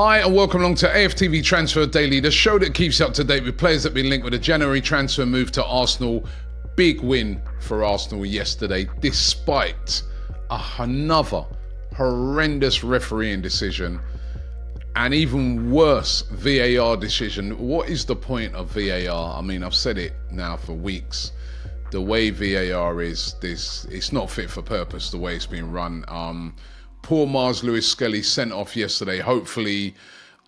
Hi and welcome along to AFTV Transfer Daily, the show that keeps you up to date with players that have been linked with a January transfer move to Arsenal. Big win for Arsenal yesterday, despite another horrendous refereeing decision and even worse VAR decision. What is the point of VAR? I mean, I've said it now for weeks. The way VAR is, it's not fit for purpose, the way it's been run. Poor Mars Lewis Skelly sent off yesterday. Hopefully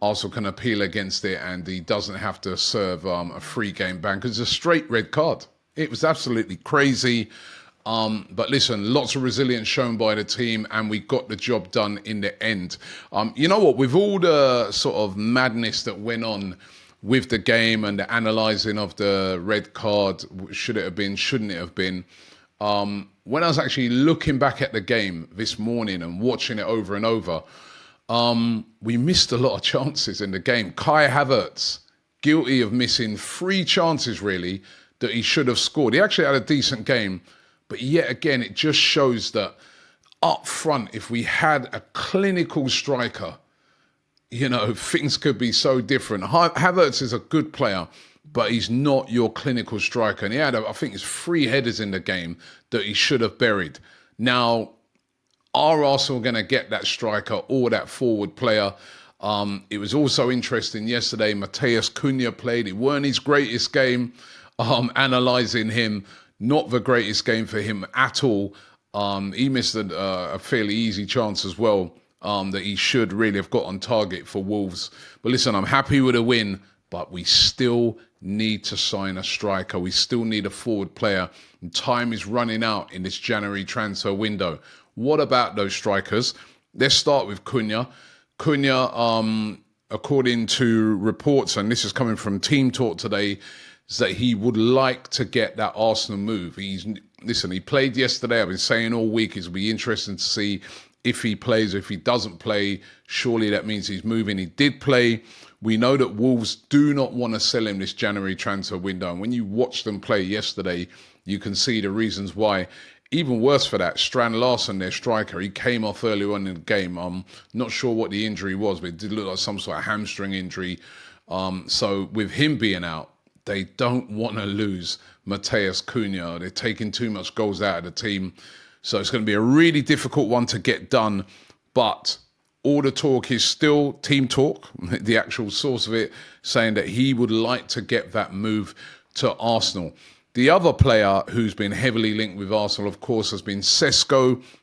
Arsenal can appeal against it and he doesn't have to serve a free game ban because it's a straight red card. It was absolutely crazy. But listen, lots of resilience shown by the team and we got the job done in the end. You know what, with all the sort of madness that went on with the game and the analysing of the red card, should it have been, shouldn't it have been, when I was actually looking back at the game this morning and watching it over and over, we missed a lot of chances in the game. Kai Havertz, guilty of missing 3 chances really that he should have scored. He actually had a decent game, but yet again, it just shows that up front, if we had a clinical striker, you know, things could be so different. Havertz is a good player, but he's not your clinical striker. And he had, I think it's 3 headers in the game that he should have buried. Now, are Arsenal going to get that striker or that forward player? It was also interesting yesterday, Matheus Cunha played. It weren't his greatest game. Analysing him, not the greatest game for him at all. He missed a fairly easy chance as well that he should really have got on target for Wolves. But listen, I'm happy with a win, but we still need to sign a striker. We still need a forward player. And time is running out in this January transfer window. What about those strikers? Let's start with Cunha. Cunha, according to reports, and this is coming from Team Talk today, is that he would like to get that Arsenal move. Listen, he played yesterday. I've been saying all week it'll be interesting to see if he plays. If he doesn't play, surely that means he's moving. He did play. We know that Wolves do not want to sell him this January transfer window. And when you watch them play yesterday, you can see the reasons why. Even worse for that, Strand Larsen, their striker, he came off early on in the game. I'm not sure what the injury was, but it did look like some sort of hamstring injury. So with him being out, they don't want to lose Matheus Cunha. They're taking too much goals out of the team. So it's going to be a really difficult one to get done. But all the talk is still Team Talk, the actual source of it, saying that he would like to get that move to Arsenal. The other player who's been heavily linked with Arsenal, of course, has been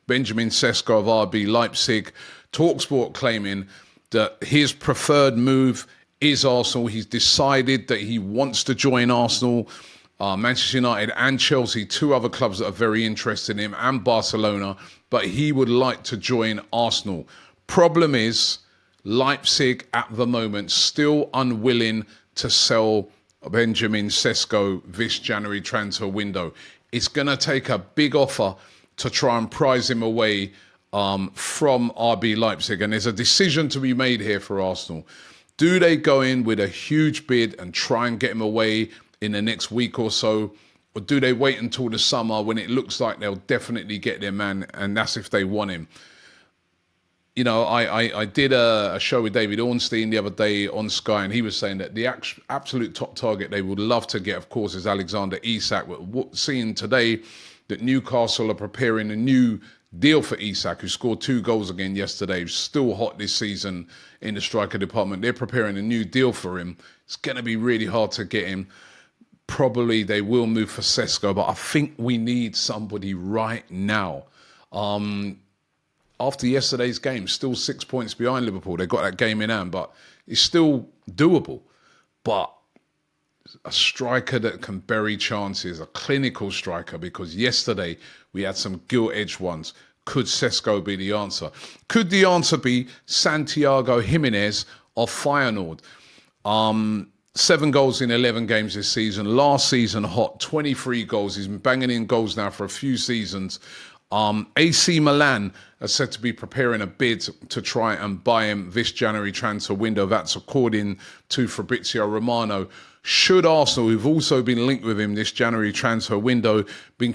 Benjamin Sesko of RB Leipzig. TalkSport claiming that his preferred move is Arsenal. He's decided that he wants to join Arsenal. Manchester United and Chelsea, 2 other clubs that are very interested in him, and Barcelona, but he would like to join Arsenal. Problem is, Leipzig at the moment still unwilling to sell Benjamin Sesko this January transfer window. It's going to take a big offer to try and prize him away from RB Leipzig, and there's a decision to be made here for Arsenal. Do they go in with a huge bid and try and get him away in the next week or so? Or do they wait until the summer when it looks like they'll definitely get their man, and that's if they want him? You know, I did a show with David Ornstein the other day on Sky, and he was saying that the absolute top target they would love to get, of course, is Alexander Isak. But seeing today that Newcastle are preparing a new deal for Isak, who scored 2 goals again yesterday, who's still hot this season in the striker department. They're preparing a new deal for him. It's going to be really hard to get him. Probably they will move for Sesko, but I think we need somebody right now. After yesterday's game, still 6 points behind Liverpool. They got that game in hand, but it's still doable. But a striker that can bury chances, a clinical striker, because yesterday we had some gilt-edged ones. Could Sesko be the answer? Could the answer be Santiago Jimenez of Feyenoord? 7 goals in 11 games this season. Last season, hot, 23 goals. He's been banging in goals now for a few seasons. AC Milan are said to be preparing a bid to try and buy him this January transfer window. That's according to Fabrizio Romano. Should Arsenal, who've also been linked with him this January transfer window, be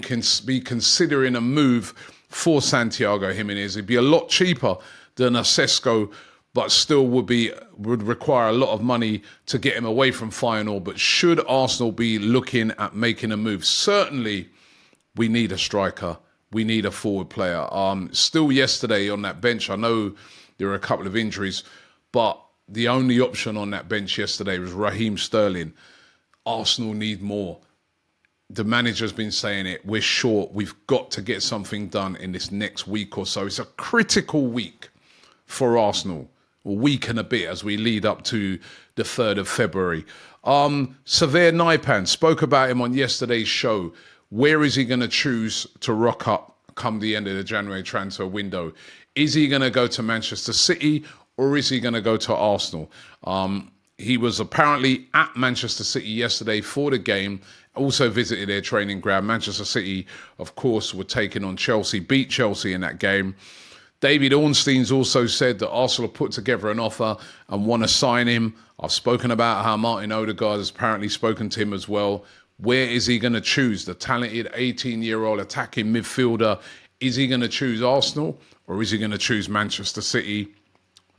considering a move for Santiago Jimenez, it'd be a lot cheaper than a Sesko, but still would require a lot of money to get him away from Feyenoord. But should Arsenal be looking at making a move? Certainly, we need a striker. We need a forward player. Still yesterday on that bench, I know there were a couple of injuries, but the only option on that bench yesterday was Raheem Sterling. Arsenal need more. The manager's been saying it. We're short. We've got to get something done in this next week or so. It's a critical week for Arsenal. A week and a bit as we lead up to the 3rd of February. Sverre Nypan, spoke about him on yesterday's show. Where is he going to choose to rock up come the end of the January transfer window? Is he going to go to Manchester City or is he going to go to Arsenal? He was apparently at Manchester City yesterday for the game, also visited their training ground. Manchester City, of course, were taking on Chelsea, beat Chelsea in that game. David Ornstein's also said that Arsenal put together an offer and want to sign him. I've spoken about how Martin Odegaard has apparently spoken to him as well. Where is he going to choose? The talented 18-year-old attacking midfielder. Is he going to choose Arsenal or is he going to choose Manchester City?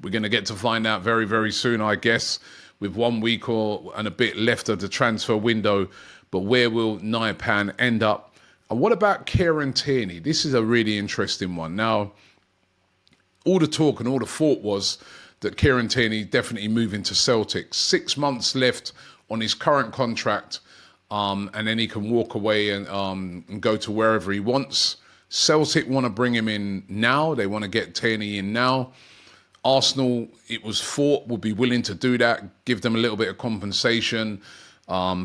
We're going to get to find out very, very soon, I guess, with 1 week and a bit left of the transfer window. But where will Nypan end up? And what about Kieran Tierney? This is a really interesting one. Now, all the talk and all the thought was that Kieran Tierney definitely moving to Celtic. 6 months left on his current contract, and then he can walk away and go to wherever he wants. Celtic want to bring him in now. They want to get Tierney in now. Arsenal, it was thought, would be willing to do that, give them a little bit of compensation,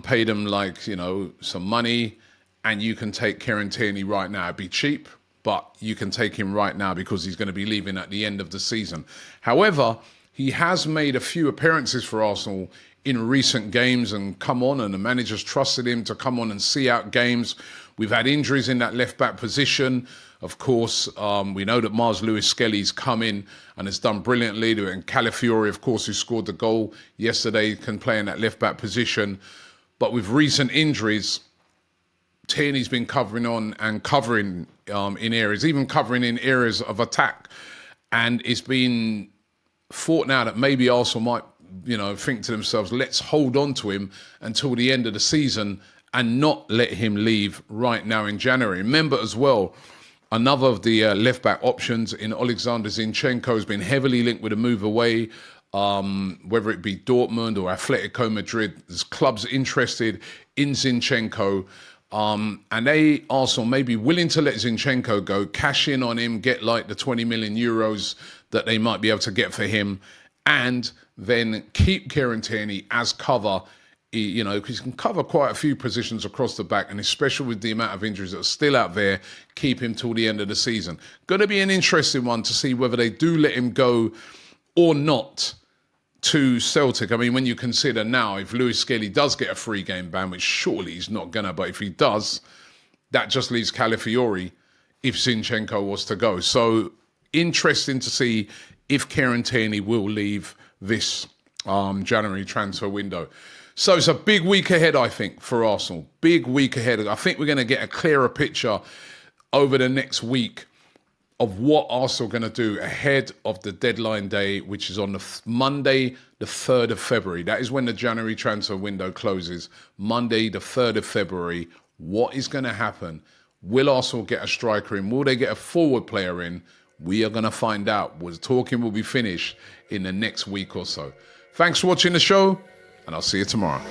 pay them some money, and you can take Kieran Tierney right now. It'd be cheap, but you can take him right now because he's going to be leaving at the end of the season. However, he has made a few appearances for Arsenal in recent games and come on, and the manager's trusted him to come on and see out games. We've had injuries in that left-back position. Of course, we know that Mars Lewis-Skelly's come in and has done brilliantly. And Calafiori, of course, who scored the goal yesterday, can play in that left-back position. But with recent injuries, Tierney's been covering in areas, even covering in areas of attack. And it's been thought now that maybe Arsenal might, think to themselves, let's hold on to him until the end of the season and not let him leave right now in January. Remember as well, another of the left-back options in Alexander Zinchenko has been heavily linked with a move away, whether it be Dortmund or Atletico Madrid. There's clubs interested in Zinchenko. And they also may be willing to let Zinchenko go, cash in on him, get like the 20 million euros that they might be able to get for him, and then keep Kieran Tierney as cover, because he can cover quite a few positions across the back, and especially with the amount of injuries that are still out there, keep him till the end of the season. Going to be an interesting one to see whether they do let him go or not to Celtic. I mean, when you consider now, if Lewis Skelly does get a 3-game ban, which surely he's not going to, but if he does, that just leaves Calafiori if Zinchenko was to go. So interesting to see if Kieran Tierney will leave this January transfer window. So it's a big week ahead, I think, for Arsenal. Big week ahead. I think we're going to get a clearer picture over the next week of what Arsenal are going to do ahead of the deadline day, which is on the Monday, the 3rd of February. That is when the January transfer window closes. Monday, the 3rd of February. What is going to happen? Will Arsenal get a striker in? Will they get a forward player in? We are going to find out. The talking will be finished in the next week or so. Thanks for watching the show, and I'll see you tomorrow.